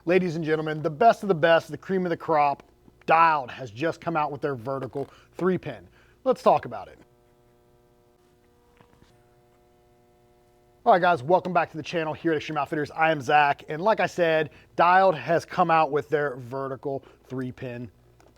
Ladies and gentlemen, the best of the best, the cream of the crop, Dialed has just come out with their vertical 3-pin. Let's talk about it. All right, guys, welcome back to the channel here at Extreme Outfitters. I am Zach, and like I said, Dialed has come out with their vertical 3-pin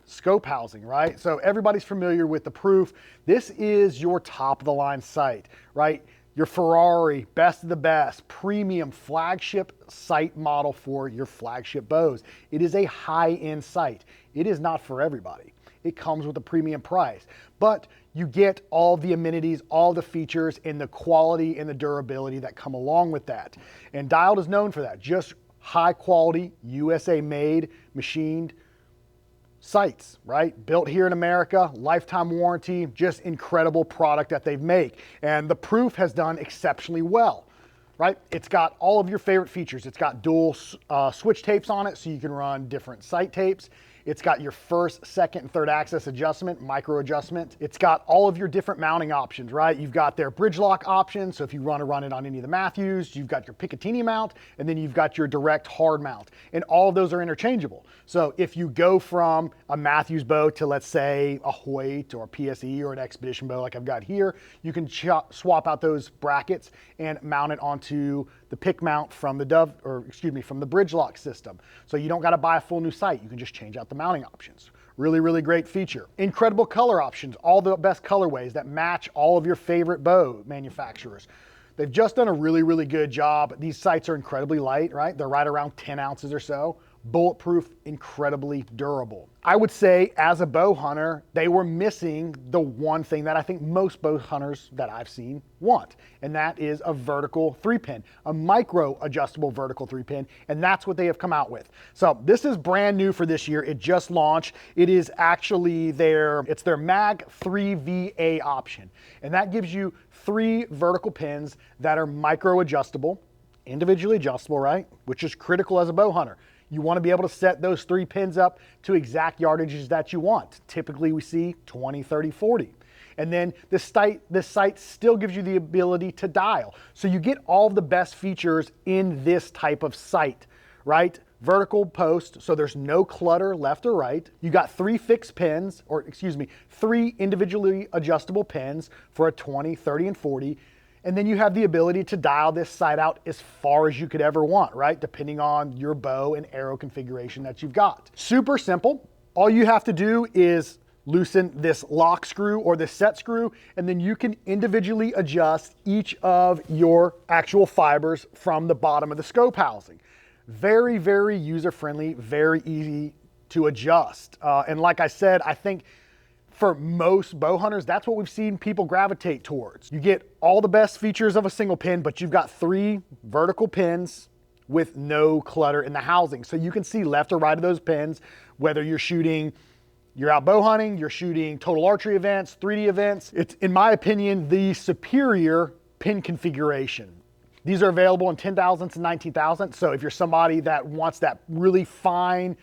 scope housing, right? So everybody's familiar with the Proof. This is your top of the line sight, right? Your Ferrari, best of the best, premium flagship sight model for your flagship bows. It is a high-end sight. It is not for everybody. It comes with a premium price, but you get all the amenities, all the features, and the quality and the durability that come along with that. And Dialed is known for that. Just high quality, USA made, machined sights, right? Built here in America, lifetime warranty, just incredible product that they make. And the Proof has done exceptionally well, right? It's got all of your favorite features. It's got dual switch tapes on it, so you can run different sight tapes. It's got your first, second, and third axis adjustment, micro adjustment. It's got all of your different mounting options, right? You've got their bridge lock option, so if you want to run it on any of the Matthews, you've got your Picatinny mount, and then you've got your direct hard mount. And all of those are interchangeable. So if you go from a Matthews bow to, let's say, a Hoyt or a PSE or an Expedition bow like I've got here, you can swap out those brackets and mount it onto the pick mount from the from the bridge lock system. So you don't got to buy a full new sight. You can just change out the mounting options. Really, really great feature. Incredible color options, all the best colorways that match all of your favorite bow manufacturers. They've just done a really, really good job. These sights are incredibly light, right? They're right around 10 ounces or so. Bulletproof, incredibly durable. I would say as a bow hunter, they were missing the one thing that I think most bow hunters that I've seen want, and that is a vertical 3-pin, a micro adjustable vertical 3-pin, and that's what they have come out with. So this is brand new for this year. It just launched. It is actually their Mag 3VA option, and that gives you 3 vertical pins that are micro adjustable, individually adjustable, right? Which is critical as a bow hunter. You want to be able to set those 3 pins up to exact yardages that you want. Typically we see 20, 30, 40. And then this sight still gives you the ability to dial. So you get all the best features in this type of sight, right? Vertical post, so there's no clutter left or right. You got 3 fixed pins, 3 individually adjustable pins for a 20, 30, and 40. And then you have the ability to dial this sight out as far as you could ever want, right? Depending on your bow and arrow configuration that you've got. Super simple. All you have to do is loosen this lock screw or this set screw, and then you can individually adjust each of your actual fibers from the bottom of the scope housing. Very, very user-friendly, very easy to adjust. And like I said, I think for most bow hunters, that's what we've seen people gravitate towards. You get all the best features of a single pin, but you've got 3 vertical pins with no clutter in the housing. So you can see left or right of those pins, whether you're out bow hunting, you're shooting total archery events, 3D events. It's, in my opinion, the superior pin configuration. These are available in 10 thousandths and 19 thousandths. So if you're somebody that wants that really fine,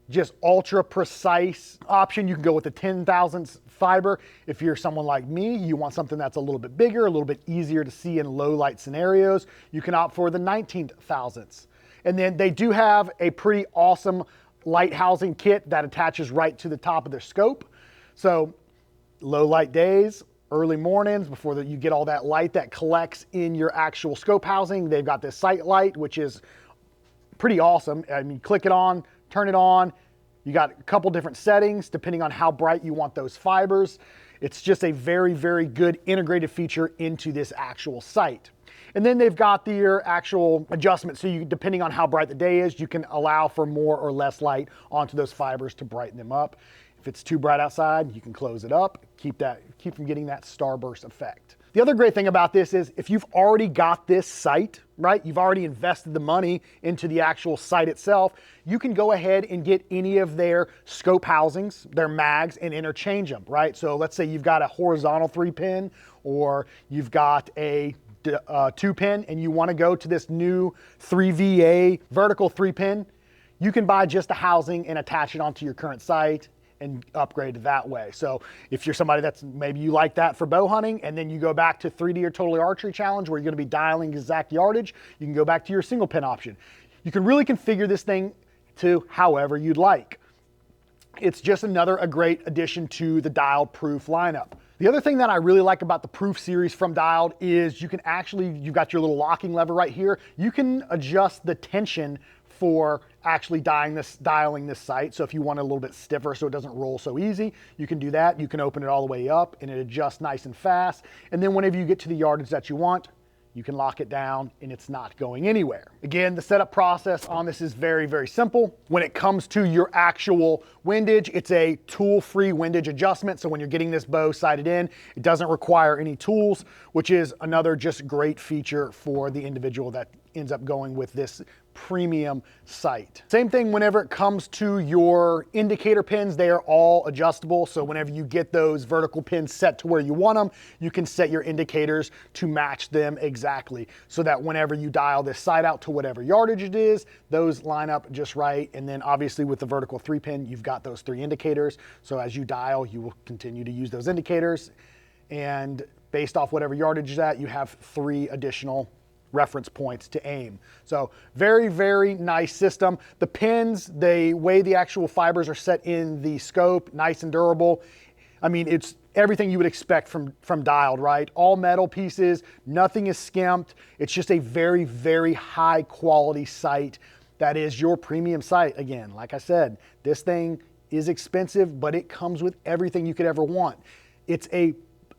just ultra precise option, you can go with the 10 thousandths fiber. If you're someone like me, you want something that's a little bit bigger, a little bit easier to see in low light scenarios, you can opt for the 19 thousandths. And then they do have a pretty awesome light housing kit that attaches right to the top of their scope. So low light days, early mornings, before you get all that light that collects in your actual scope housing, they've got this sight light, which is pretty awesome. I mean, click it on, turn it on. You got a couple different settings depending on how bright you want those fibers. It's just a very, very good integrated feature into this actual sight. And then they've got their actual adjustment. So you, depending on how bright the day is, you can allow for more or less light onto those fibers to brighten them up. If it's too bright outside, you can close it up, keep from getting that starburst effect. The other great thing about this is if you've already got this sight, right, you've already invested the money into the actual sight itself, you can go ahead and get any of their scope housings, their mags, and interchange them, right? So let's say you've got a horizontal 3-pin or you've got a 2-pin and you want to go to this new 3VA vertical 3-pin, you can buy just a housing and attach it onto your current sight and upgrade that way. So if you're somebody that's, maybe you like that for bow hunting, and then you go back to 3D or totally archery challenge where you're gonna be dialing exact yardage, you can go back to your single pin option. You can really configure this thing to however you'd like. It's just a great addition to the Dialed PRUF lineup. The other thing that I really like about the PRUF series from Dialed is you've got your little locking lever right here. You can adjust the tension for actually dialing this sight. So if you want it a little bit stiffer so it doesn't roll so easy, you can do that. You can open it all the way up and it adjusts nice and fast. And then whenever you get to the yardage that you want, you can lock it down and it's not going anywhere. Again, the setup process on this is very, very simple. When it comes to your actual windage, it's a tool-free windage adjustment. So when you're getting this bow sighted in, it doesn't require any tools, which is another just great feature for the individual that ends up going with this premium sight. Same thing whenever it comes to your indicator pins, they are all adjustable. So whenever you get those vertical pins set to where you want them, you can set your indicators to match them exactly so that whenever you dial this sight out to whatever yardage it is, those line up just right. And then obviously with the vertical 3-pin, you've got those 3 indicators. So as you dial, you will continue to use those indicators. And based off whatever yardage is at, you have 3 additional reference points to aim. So very, very nice system. The pins, the way the actual fibers are set in the scope, nice and durable. I mean, it's everything you would expect from Dialed, right? All metal pieces, nothing is skimped. It's just a very, very high quality sight that is your premium sight. Again, like I said, this thing is expensive, but it comes with everything you could ever want. It's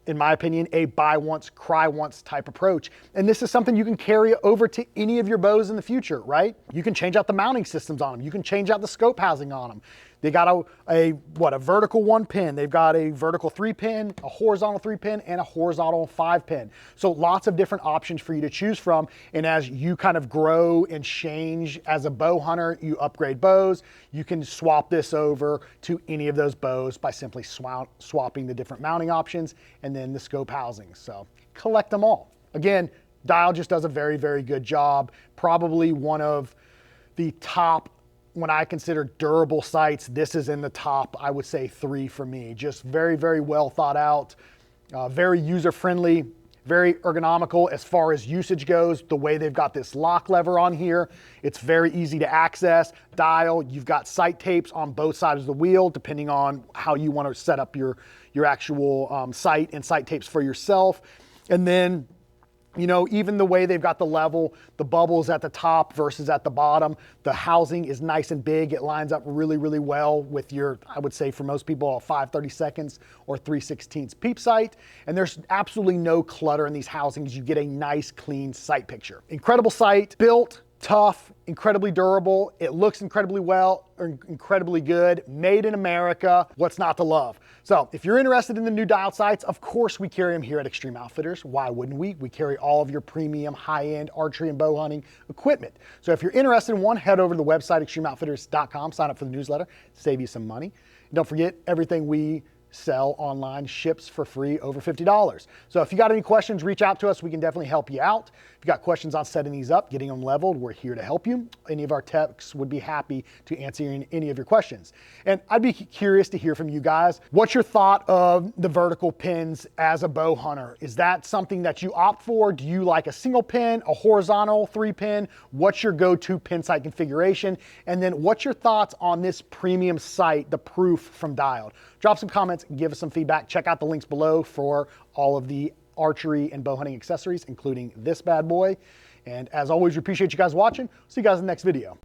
in my opinion, a buy once, cry once type approach. And this is something you can carry over to any of your bows in the future, right? You can change out the mounting systems on them. You can change out the scope housing on them. They got a vertical 1-pin. They've got a vertical 3-pin, a horizontal 3-pin, and a horizontal 5-pin. So lots of different options for you to choose from. And as you kind of grow and change as a bow hunter, you upgrade bows, you can swap this over to any of those bows by simply swapping the different mounting options and then the scope housings. So collect them all. Again, Dialed just does a very, very good job. Probably one of the top, when I consider durable sights, this is in the top, I would say 3 for me. Just very, very well thought out, very user-friendly, very ergonomical as far as usage goes. The way they've got this lock lever on here, it's very easy to access. Dial, you've got sight tapes on both sides of the wheel, depending on how you want to set up your actual sight and sight tapes for yourself. And then, you know, even the way they've got the level, the bubbles at the top versus at the bottom, the housing is nice and big. It lines up really, really well with your, I would say for most people, a 5/32 or 3/16 peep sight. And there's absolutely no clutter in these housings. You get a nice, clean sight picture. Incredible sight, built, tough, incredibly durable. It looks incredibly well, or incredibly good, made in America. What's not to love? So if you're interested in the new Dialed sights, of course we carry them here at Extreme Outfitters. Why wouldn't we? We carry all of your premium high-end archery and bow hunting equipment. So if you're interested in one, head over to the website, extremeoutfitters.com, sign up for the newsletter, save you some money. Don't forget, everything we sell online ships for free over $50. So if you got any questions, reach out to us. We can definitely help you out. If you got questions on setting these up, getting them leveled, we're here to help you. Any of our techs would be happy to answer any of your questions. And I'd be curious to hear from you guys. What's your thought of the vertical pins as a bow hunter? Is that something that you opt for? Do you like a single pin, a horizontal 3-pin? What's your go-to pin sight configuration? And then what's your thoughts on this premium sight, the PRUF from Dialed? Drop some comments, give us some feedback. Check out the links below for all of the archery and bow hunting accessories, including this bad boy. And as always, we appreciate you guys watching. See you guys in the next video.